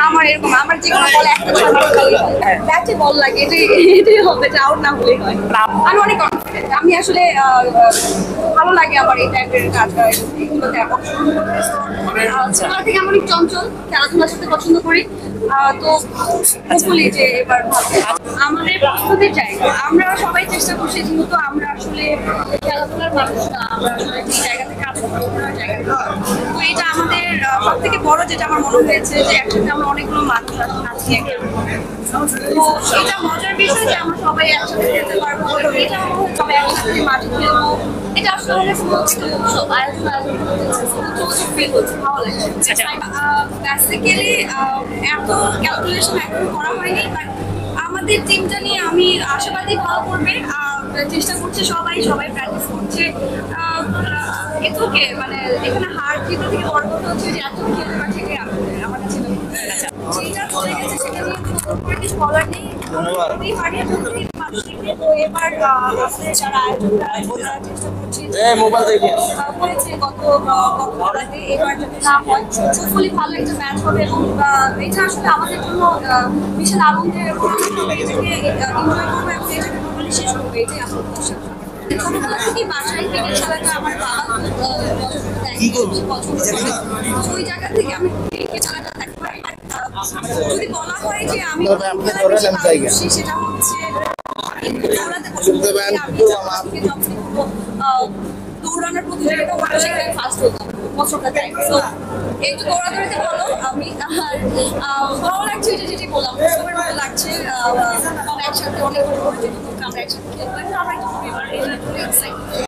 আমার এরকম আমার যে কোনো বলে একটা ব্যাটে বল লাগে এটাই হবে যে আউট না হলেই হয়। আমি অনেক কনফিডেন্ট। আমি আসলে ভালো লাগে আমার এই টাইপের কাজ এগুলোতে ছোটবেলা থেকে আমি অনেক চঞ্চল, খেলাধুলার সাথে পছন্দ করি। তো হোপফুলি যে এবার আমাদের প্রস্তুতির জায়গা আমরা সবাই চেষ্টা করছি, যেহেতু আমরা আসলে খেলাধুলার মানুষ না, আমরা আসলে যে জায়গা থেকে কাজ করার জায়গা। তো এটা আমাদের সব থেকে বড় যেটা আমার মনে হয়েছে যে একসাথে আমরা অনেকগুলো মানুষ আছি একটা। তো এটা মজার বিষয় যে আমরা সবাই একসাথে খেলতে পারবো, এটা সবাই একসাথে মাঠে খেলবো। এটা আসলে উৎসব আয়োজন ফিল হচ্ছে, ভালো লাগছে। বেসিক্যালি এত ক্যালকুলেশন এখন করা হয়নি, বাট আমাদের টিমটা নিয়ে আমি আশাবাদী ভালো করবে। চেষ্টা করছে সবাই প্র্যাকটিস করছে। এতকে মানে এখানে হার জিতো থেকে বড় কথা হচ্ছে যে এত খেলতে পারছে আমার কাছে যেটা চলে গেছে সেটা নিয়ে কোনো কিছু বলার নেই। আমি পারি তো এবার যারা আয়োজকরা চেষ্টা করছি করেছে গত খেলাতে, এবার যদি না হয় হোপফুলি ভালো একটা ম্যাচ হবে। এবং এটা আসলে আমাদের জন্য বিশাল আনন্দের, এটাকে এনজয় করবো এবং এটাকে প্রপারলি শেষ করবো, এটাই আমার উদ্দেশ্য। ছোটবেলা থেকে বাসায় ক্রিকেট খেলাটা আমার বাবা পছন্দ করে, ওই জায়গা থেকে আমি ক্রিকেট খেলাটা দেখতে পারি। যদি বলা হয় যে আমি সেটা হচ্ছে দৌড়াতে পছন্দ করি। আমি দৌড়ানোর প্রতিযোগিতা হতো, সেখানে ফার্স্ট হতাম বছরটা যাই। তো একটু দৌড়াদৌড়িতে ভালো আমি। আর ভালো লাগছে যেটি বললাম, সবার ভালো লাগছে। একসাথে অনেক আমরা একসাথে খেলবো, আমরা একটু এক্সাইটেড।